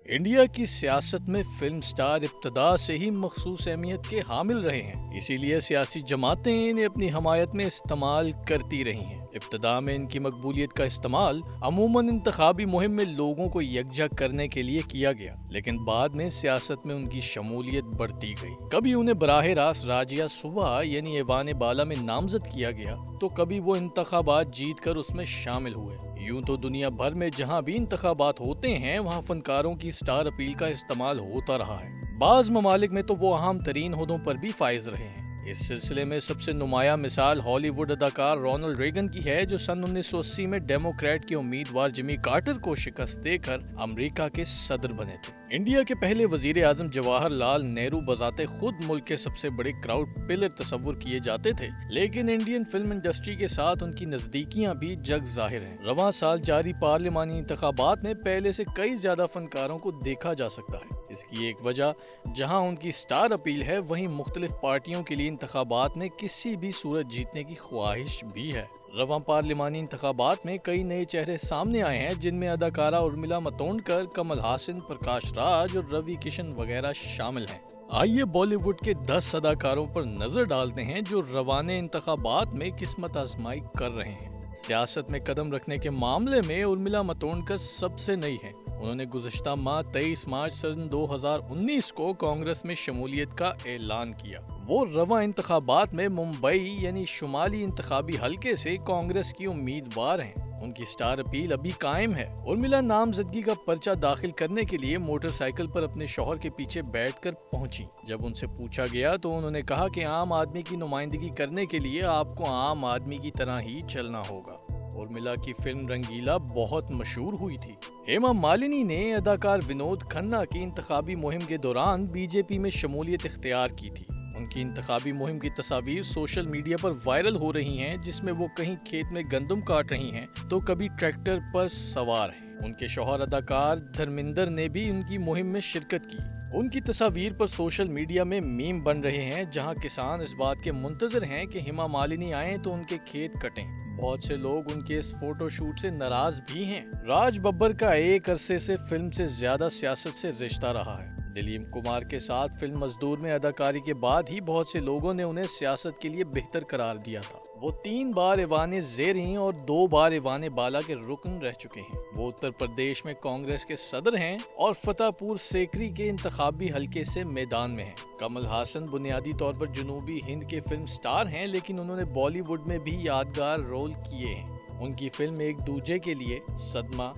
India کی سیاست میں فلم سٹار ابتدا سے ہی مخصوص اہمیت کے حامل رہے ہیں، اسی لیے سیاسی جماعتیں انہیں اپنی حمایت میں استعمال کرتی رہی ہیں۔ ابتدا میں ان کی مقبولیت کا استعمال عموماً انتخابی مہم میں لوگوں کو یکجا کرنے کے لیے کیا گیا، لیکن بعد میں سیاست میں ان کی شمولیت بڑھتی گئی۔ کبھی انہیں براہ راست راجیہ سبھا یعنی ایوان بالا میں نامزد کیا گیا تو کبھی وہ انتخابات جیت کر اس میں شامل ہوئے۔ یوں تو دنیا بھر میں جہاں بھی انتخابات ہوتے ہیں وہاں فنکاروں کی سٹار اپیل کا استعمال ہوتا رہا ہے۔ بعض ممالک میں تو وہ اہم ترین عہدوں پر بھی فائز رہے ہیں۔ اس سلسلے میں سب سے نمایاں مثال ہالی ووڈ اداکار رونلڈ ریگن کی ہے، جو سن 1980 میں ڈیموکریٹ کے امیدوار جمی کارٹر کو شکست دے کر امریکہ کے صدر بنے تھے۔ انڈیا کے پہلے وزیر اعظم جواہر لال نہرو بذات خود ملک کے سب سے بڑے کراؤڈ پلر تصور کیے جاتے تھے، لیکن انڈین فلم انڈسٹری کے ساتھ ان کی نزدیکیاں بھی جگ ظاہر ہیں۔ رواں سال جاری پارلیمانی انتخابات میں پہلے سے کئی زیادہ فنکاروں کو دیکھا جا سکتا ہے۔ اس کی ایک وجہ جہاں ان کی سٹار اپیل ہے، وہیں مختلف پارٹیوں کے لیے انتخابات میں کسی بھی صورت جیتنے کی خواہش بھی ہے۔ رواں پارلیمانی انتخابات میں کئی نئے چہرے سامنے آئے ہیں، جن میں اداکارہ ارملا ماتونڈکر، کمل ہاسن، پرکاش راج اور روی کشن وغیرہ شامل ہیں۔ آئیے بالی ووڈ کے 10 اداکاروں پر نظر ڈالتے ہیں جو روانے انتخابات میں قسمت آزمائی کر رہے ہیں۔ سیاست میں قدم رکھنے کے معاملے میں ارملا ماتونڈکر سب سے نئی ہیں۔ انہوں نے گزشتہ ماہ 23 مارچ سن 2019 کو کانگریس میں شمولیت کا اعلان کیا۔ وہ رواں انتخابات میں ممبئی یعنی شمالی انتخابی حلقے سے کانگریس کی امیدوار ہیں۔ ان کی سٹار اپیل ابھی قائم ہے۔ ارملا نامزدگی کا پرچہ داخل کرنے کے لیے موٹر سائیکل پر اپنے شوہر کے پیچھے بیٹھ کر پہنچی۔ جب ان سے پوچھا گیا تو انہوں نے کہا کہ عام آدمی کی نمائندگی کرنے کے لیے آپ کو عام آدمی کی طرح ہی چلنا ہوگا۔ ارملا کی فلم رنگیلا بہت مشہور ہوئی تھی۔ ہیما مالنی نے اداکار ونود کھنہ کی انتخابی مہم کے دوران بی جے پی میں شمولیت اختیار کی تھی۔ ان کی انتخابی مہم کی تصاویر سوشل میڈیا پر وائرل ہو رہی ہیں، جس میں وہ کہیں کھیت میں گندم کاٹ رہی ہیں تو کبھی ٹریکٹر پر سوار ہیں۔ ان کے شوہر اداکار دھرمیندر نے بھی ان کی مہم میں شرکت کی۔ ان کی تصاویر پر سوشل میڈیا میں میم بن رہے ہیں، جہاں کسان اس بات کے منتظر ہیں کہ ہیما مالنی آئیں تو ان کے کھیت کٹیں۔ بہت سے لوگ ان کے اس فوٹو شوٹ سے ناراض بھی ہیں۔ راج ببر کا ایک عرصے سے فلم سے زیادہ سیاست سے رشتہ رہا ہے۔ دلیپ کمار کے ساتھ فلم مزدور میں اداکاری کے بعد ہی بہت سے لوگوں نے انہیں سیاست کے لیے بہتر قرار دیا تھا۔ وہ 3 بار ایوان زیریں اور 2 بار ایوان بالا کے رکن رہ چکے ہیں۔ وہ اتر پردیش میں کانگریس کے صدر ہیں اور فتح پور سیکری کے انتخابی حلقے سے میدان میں ہیں۔ کمل ہاسن بنیادی طور پر جنوبی ہند کے فلم سٹار ہیں، لیکن انہوں نے بالی ووڈ میں بھی یادگار رول کیے ہیں۔ ان کی فلم ایک دوجے کے لیے، صدمہ،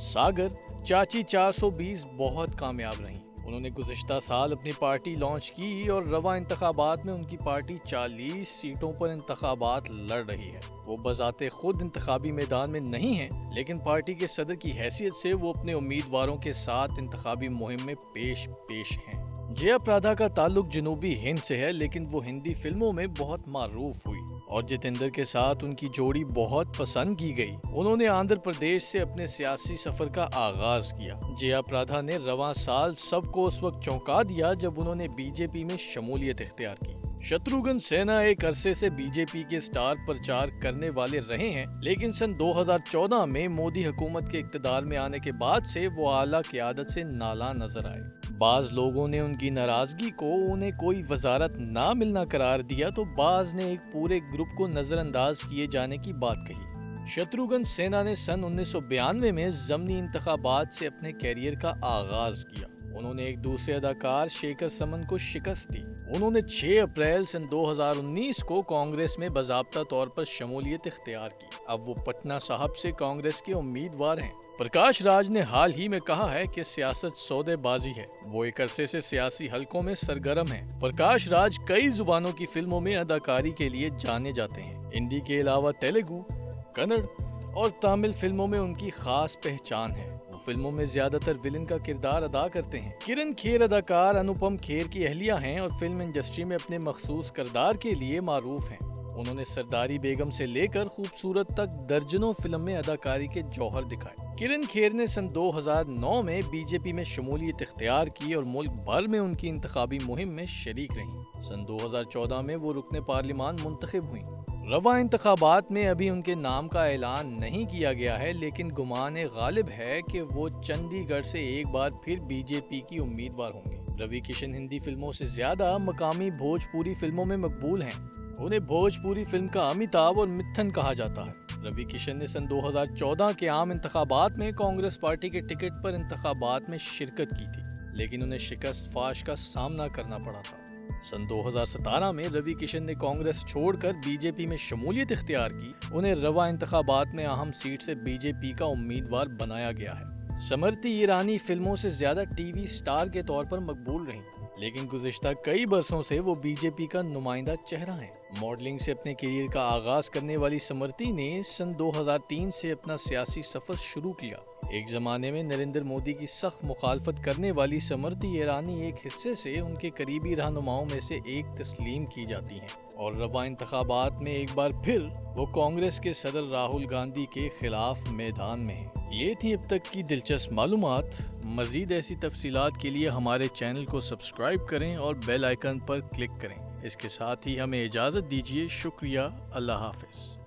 ساگر، چاچی 420 بہت کامیاب رہیں۔ انہوں نے گزشتہ سال اپنی پارٹی لانچ کی اور رواں انتخابات میں ان کی پارٹی 40 سیٹوں پر انتخابات لڑ رہی ہے۔ وہ بذات خود انتخابی میدان میں نہیں ہیں، لیکن پارٹی کے صدر کی حیثیت سے وہ اپنے امیدواروں کے ساتھ انتخابی مہم میں پیش ہیں۔ جیا پردا کا تعلق جنوبی ہند سے ہے، لیکن وہ ہندی فلموں میں بہت معروف ہوئی اور جتیندر کے ساتھ ان کی جوڑی بہت پسند کی گئی۔ انہوں نے آندھرا پردیش سے اپنے سیاسی سفر کا آغاز کیا۔ جیا پردا نے رواں سال سب کو اس وقت چونکا دیا جب انہوں نے بی جے پی میں شمولیت اختیار کی۔ شتروگھن سنہا ایک عرصے سے بی جے پی کے سٹار پرچار کرنے والے رہے ہیں، لیکن سن 2014 میں مودی حکومت کے اقتدار میں آنے کے بعد سے وہ اعلیٰ قیادت سے نالاں نظر آئے۔ بعض لوگوں نے ان کی ناراضگی کو انہیں کوئی وزارت نہ ملنا قرار دیا تو بعض نے ایک پورے گروپ کو نظر انداز کیے جانے کی بات کہی۔ شتروگھن سنہا نے سن 1992 میں ضمنی انتخابات سے اپنے کیریئر کا آغاز کیا۔ انہوں نے ایک دوسرے اداکار شیکھر سمن کو شکست دی۔ انہوں نے 6 اپریل سن 2019 کو کانگریس میں باضابطہ طور پر شمولیت اختیار کی۔ اب وہ پٹنہ صاحب سے کانگریس کے امیدوار ہیں۔ پرکاش راج نے حال ہی میں کہا ہے کہ سیاست سودے بازی ہے۔ وہ ایک عرصے سے سیاسی حلقوں میں سرگرم ہیں۔ پرکاش راج کئی زبانوں کی فلموں میں اداکاری کے لیے جانے جاتے ہیں۔ ہندی کے علاوہ تیلگو، کنڑ اور تامل فلموں میں ان کی خاص پہچان ہے۔ وہ فلموں میں زیادہ تر ولن کا کردار ادا کرتے ہیں۔ کرن کھیر اداکار انوپم کھیر کی اہلیہ ہیں اور فلم انڈسٹری میں اپنے مخصوص کردار کے لیے معروف ہیں۔ انہوں نے سرداری بیگم سے لے کر خوبصورت تک درجنوں فلم میں اداکاری کے جوہر دکھائے۔ کرن کھیر نے سن 2009 میں بی جے پی میں شمولیت اختیار کی اور ملک بھر میں ان کی انتخابی مہم میں شریک رہیں۔ سن 2014 میں وہ رکن پارلیمان منتخب ہوئیں۔ رواں انتخابات میں ابھی ان کے نام کا اعلان نہیں کیا گیا ہے، لیکن گمان غالب ہے کہ وہ چندی گڑھ سے ایک بار پھر بی جے پی کی امیدوار ہوں گے۔ روی کشن ہندی فلموں سے زیادہ مقامی بھوجپوری فلموں میں مقبول ہیں۔ انہیں بھوجپوری فلم کا امیتابھ اور متھن کہا جاتا ہے۔ روی کشن نے سن 2014 کے عام انتخابات میں کانگریس پارٹی کے ٹکٹ پر انتخابات میں شرکت کی تھی، لیکن انہیں شکست فاش کا سامنا کرنا پڑا تھا۔ سن 2017 میں روی کشن نے کانگریس چھوڑ کر بی جے پی میں شمولیت اختیار کی۔ انہیں رواں انتخابات میں اہم سیٹ سے بی جے پی کا امیدوار بنایا گیا ہے۔ سمرتی ایرانی فلموں سے زیادہ ٹی وی سٹار کے طور پر مقبول رہیں، لیکن گزشتہ کئی برسوں سے وہ بی جے پی کا نمائندہ چہرہ ہیں۔ ماڈلنگ سے اپنے کیریئر کا آغاز کرنے والی سمرتی نے سن 2003 سے اپنا سیاسی سفر شروع کیا۔ ایک زمانے میں نریندر مودی کی سخت مخالفت کرنے والی سمرتی ایرانی ایک حصے سے ان کے قریبی رہنماؤں میں سے ایک تسلیم کی جاتی ہیں، اور رواں انتخابات میں ایک بار پھر وہ کانگریس کے صدر راہل گاندھی کے خلاف میدان میں ہیں۔ یہ تھی اب تک کی دلچسپ معلومات۔ مزید ایسی تفصیلات کے لیے ہمارے چینل کو سبسکرائب کریں اور بیل آئیکن پر کلک کریں۔ اس کے ساتھ ہی ہمیں اجازت دیجیے۔ شکریہ۔ اللہ حافظ۔